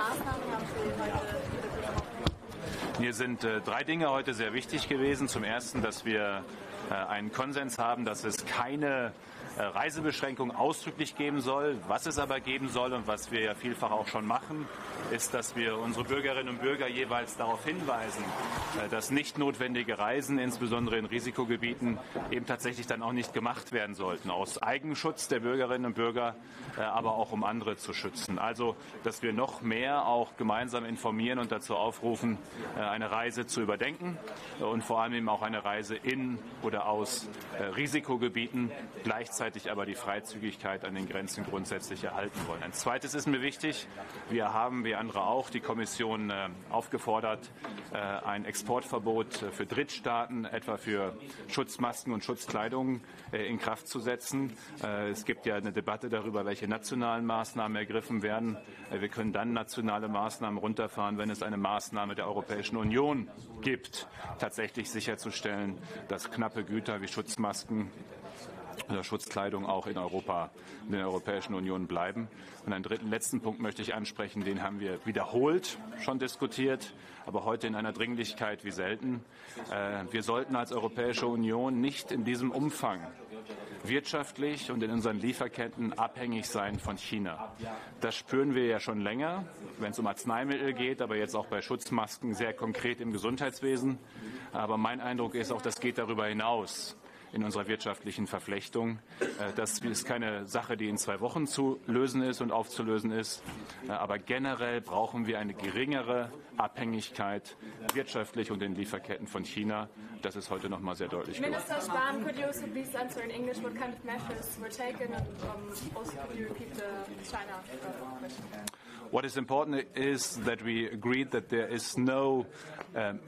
Maßnahmen haben Sie heute? Mir sind 3 Dinge heute sehr wichtig gewesen. Zum Ersten, dass wir einen Konsens haben, dass es keine Reisebeschränkung ausdrücklich geben soll. Was es aber geben soll und was wir ja vielfach auch schon machen, ist, dass wir unsere Bürgerinnen und Bürger jeweils darauf hinweisen, dass nicht notwendige Reisen, insbesondere in Risikogebieten, eben tatsächlich dann auch nicht gemacht werden sollten. Aus Eigenschutz der Bürgerinnen und Bürger, aber auch um andere zu schützen. Also, dass wir noch mehr auch gemeinsam informieren und dazu aufrufen, eine Reise zu überdenken und vor allem eben auch eine Reise in oder aus Risikogebieten, gleichzeitig aber die Freizügigkeit an den Grenzen grundsätzlich erhalten wollen. Ein zweites ist mir wichtig. Wir haben, wie andere auch, die Kommission aufgefordert, ein Exportverbot für Drittstaaten, etwa für Schutzmasken und Schutzkleidung, in Kraft zu setzen. Es gibt ja eine Debatte darüber, welche nationalen Maßnahmen ergriffen werden. Wir können dann nationale Maßnahmen runterfahren, wenn es eine Maßnahme der Europäischen Union gibt, tatsächlich sicherzustellen, dass knappe Güter wie Schutzmasken oder Schutzkleidung auch in Europa, in der Europäischen Union bleiben. Und einen letzten Punkt möchte ich ansprechen, den haben wir wiederholt schon diskutiert, aber heute in einer Dringlichkeit wie selten. Wir sollten als Europäische Union nicht in diesem Umfang wirtschaftlich und in unseren Lieferketten abhängig sein von China. Das spüren wir ja schon länger, wenn es um Arzneimittel geht, aber jetzt auch bei Schutzmasken sehr konkret im Gesundheitswesen. Aber mein Eindruck ist auch, das geht darüber hinaus in unserer wirtschaftlichen Verflechtung. Das ist keine Sache, die in 2 Wochen zu lösen ist und aufzulösen ist. Aber generell brauchen wir eine geringere Abhängigkeit wirtschaftlich und in Lieferketten von China. Das ist heute noch mal sehr deutlich geworden. Minister Spahn, could you also please answer in English what kind of measures were taken and also could you repeat the China question? What is important is that we agreed that there is no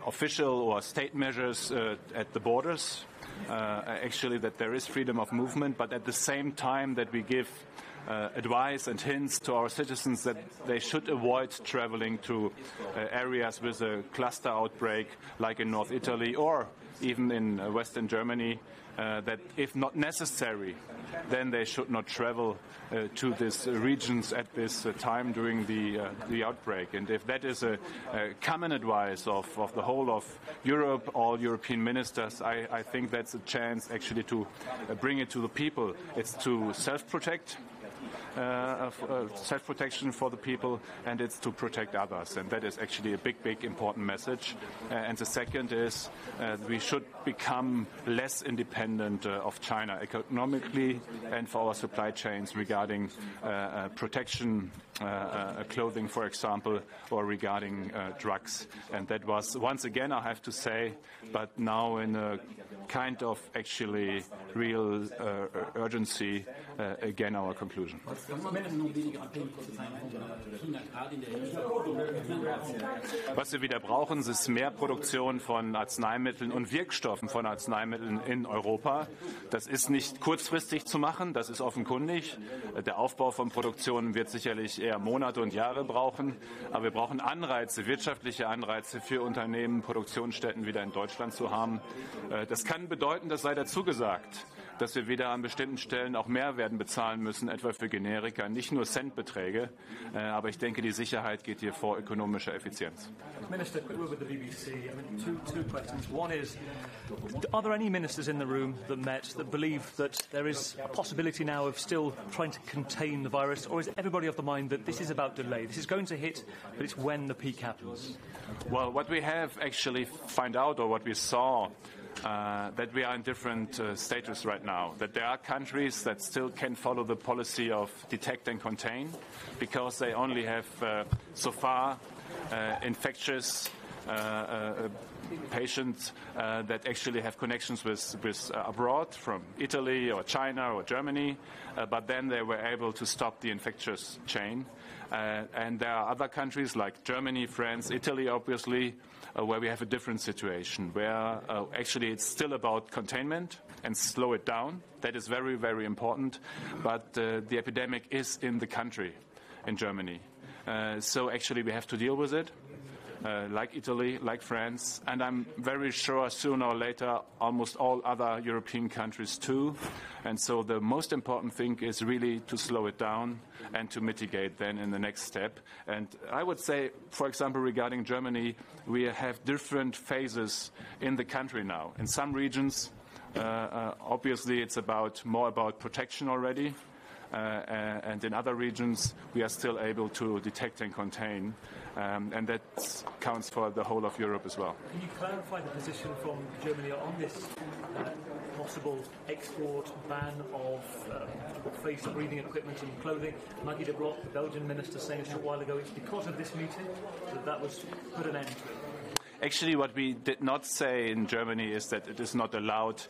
official or state measures at the borders. Actually, that there is freedom of movement, but at the same time that we give advice and hints to our citizens that they should avoid traveling to areas with a cluster outbreak like in North Italy or even in Western Germany, that if not necessary, then they should not travel to these regions at this time during the outbreak. And if that is a common advice of the whole of Europe, all European ministers, I think that's a chance actually to bring it to the people. It's to self-protect. Self-protection for the people, and it's to protect others, and that is actually a big important message. And the second is we should become less independent of China economically and for our supply chains regarding protection, clothing, for example, or regarding drugs. And that was, once again, I have to say, but now in a kind of actually real urgency, again our conclusion. Was wir wieder brauchen, ist mehr Produktion von Arzneimitteln und Wirkstoffen von Arzneimitteln in Europa. Das ist nicht kurzfristig zu machen, das ist offenkundig. Der Aufbau von Produktionen wird sicherlich eher Monate und Jahre brauchen. Aber wir brauchen Anreize, wirtschaftliche Anreize für Unternehmen, Produktionsstätten wieder in Deutschland zu haben. Das kann bedeuten, das sei dazu gesagt, dass wir wieder an bestimmten Stellen auch mehr werden bezahlen müssen, etwa für Generika, nicht nur Centbeträge. Aber ich denke, die Sicherheit geht hier vor ökonomischer Effizienz. Minister, quick word with the BBC. I mean, two questions. One is, are there any ministers in the room that met that believe that there is a possibility now of still trying to contain the virus, or is everybody of the mind that this is about delay? This is going to hit, but it's when the peak happens. Well, what we have actually found out, or what we saw, that we are in different status right now, that there are countries that still can follow the policy of detect and contain because they only have so far infectious patients that actually have connections with abroad from Italy or China or Germany, but then they were able to stop the infectious chain. And there are other countries like Germany, France, Italy, obviously, where we have a different situation, where actually it's still about containment and slow it down. That is very, very important. But the epidemic is in the country, in Germany. So actually we have to deal with it. like Italy, like France, and I'm very sure sooner or later almost all other European countries too. And so the most important thing is really to slow it down and to mitigate then in the next step. And I would say, for example, regarding Germany, we have different phases in the country now. In some regions, obviously it's more about protection already. And in other regions, we are still able to detect and contain, and that counts for the whole of Europe as well. Can you clarify the position from Germany on this possible export ban of face breathing equipment and clothing? Maggie de Block, the Belgian minister, saying a short while ago it's because of this meeting that was put an end to it. Actually, what we did not say in Germany is that it is not allowed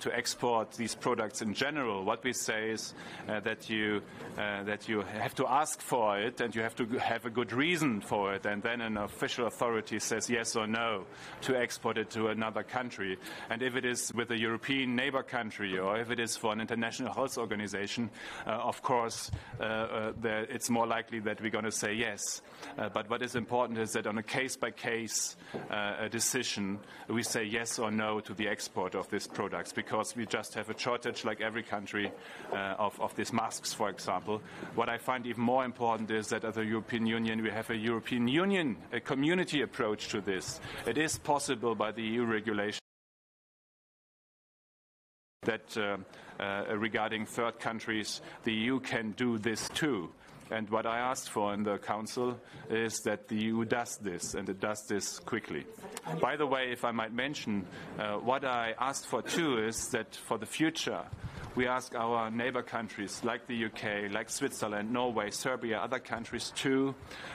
to export these products in general. What we say is that you have to ask for it and you have to have a good reason for it, and then an official authority says yes or no to export it to another country. And if it is with a European neighbor country or if it is for an international health organization, of course, it's more likely that we're going to say yes. But what is important is that on a case-by-case a decision, we say yes or no to the export of these products, because we just have a shortage, like every country, of these masks, for example. What I find even more important is that as a European Union, we have a European Union, a community approach to this. It is possible by the EU regulation that regarding third countries, the EU can do this too. And what I asked for in the Council is that the EU does this, and it does this quickly. By the way, if I might mention, what I asked for too is that for the future, we ask our neighbor countries like the UK, like Switzerland, Norway, Serbia, other countries too,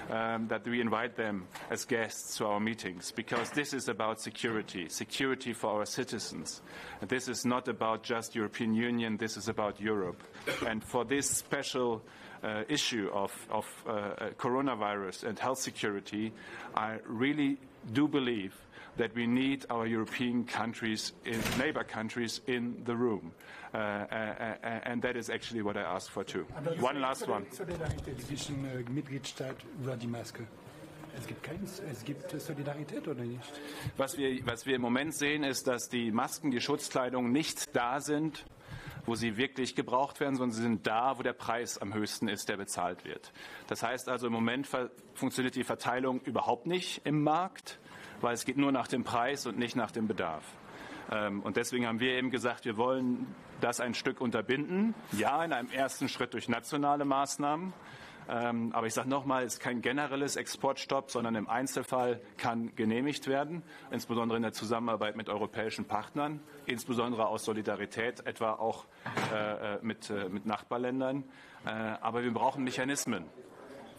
that we invite them as guests to our meetings, because this is about security for our citizens. And this is not about just European Union, this is about Europe. And for this special issue of coronavirus and health security, I really do believe that we need our European countries, neighbor countries, in the room. And that is actually what I asked for too. One last one. Solidarität zwischen Mitgliedstaat über die Maske. Es gibt Solidarität oder nicht? Was wir im Moment sehen, ist, dass die Masken, die Schutzkleidung nicht da sind, wo sie wirklich gebraucht werden, sondern sie sind da, wo der Preis am höchsten ist, der bezahlt wird. Das heißt also, im Moment funktioniert die Verteilung überhaupt nicht im Markt, weil es geht nur nach dem Preis und nicht nach dem Bedarf. Und deswegen haben wir eben gesagt, wir wollen das ein Stück unterbinden. Ja, in einem ersten Schritt durch nationale Maßnahmen. Aber ich sage nochmal, es ist kein generelles Exportstopp, sondern im Einzelfall kann genehmigt werden, insbesondere in der Zusammenarbeit mit europäischen Partnern, insbesondere aus Solidarität, etwa auch mit Nachbarländern. Aber wir brauchen Mechanismen.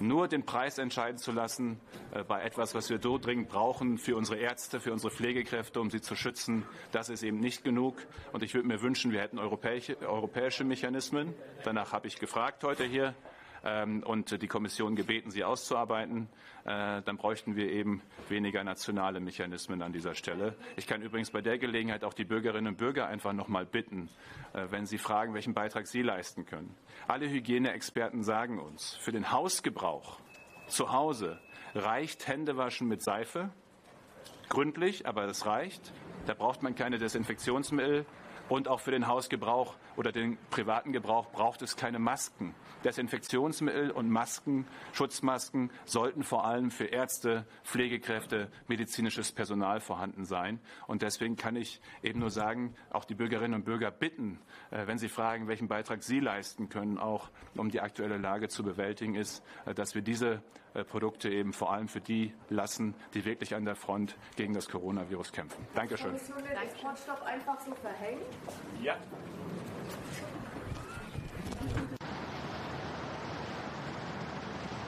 Nur den Preis entscheiden zu lassen bei etwas, was wir so dringend brauchen für unsere Ärzte, für unsere Pflegekräfte, um sie zu schützen, das ist eben nicht genug. Und ich würde mir wünschen, wir hätten europäische Mechanismen. Danach habe ich gefragt heute hier. Und die Kommission gebeten, sie auszuarbeiten, dann bräuchten wir eben weniger nationale Mechanismen an dieser Stelle. Ich kann übrigens bei der Gelegenheit auch die Bürgerinnen und Bürger einfach noch mal bitten, wenn sie fragen, welchen Beitrag sie leisten können. Alle Hygieneexperten sagen uns, für den Hausgebrauch zu Hause reicht Händewaschen mit Seife, gründlich, aber das reicht. Da braucht man keine Desinfektionsmittel. Und auch für den Hausgebrauch oder den privaten Gebrauch braucht es keine Masken. Desinfektionsmittel und Masken, Schutzmasken sollten vor allem für Ärzte, Pflegekräfte, medizinisches Personal vorhanden sein. Und deswegen kann ich eben nur sagen, auch die Bürgerinnen und Bürger bitten, wenn sie fragen, welchen Beitrag sie leisten können, auch um die aktuelle Lage zu bewältigen, ist, dass wir diese Produkte eben vor allem für die lassen, die wirklich an der Front gegen das Coronavirus kämpfen. Dankeschön. Kommission den Exportstopp einfach so verhängen? Ja.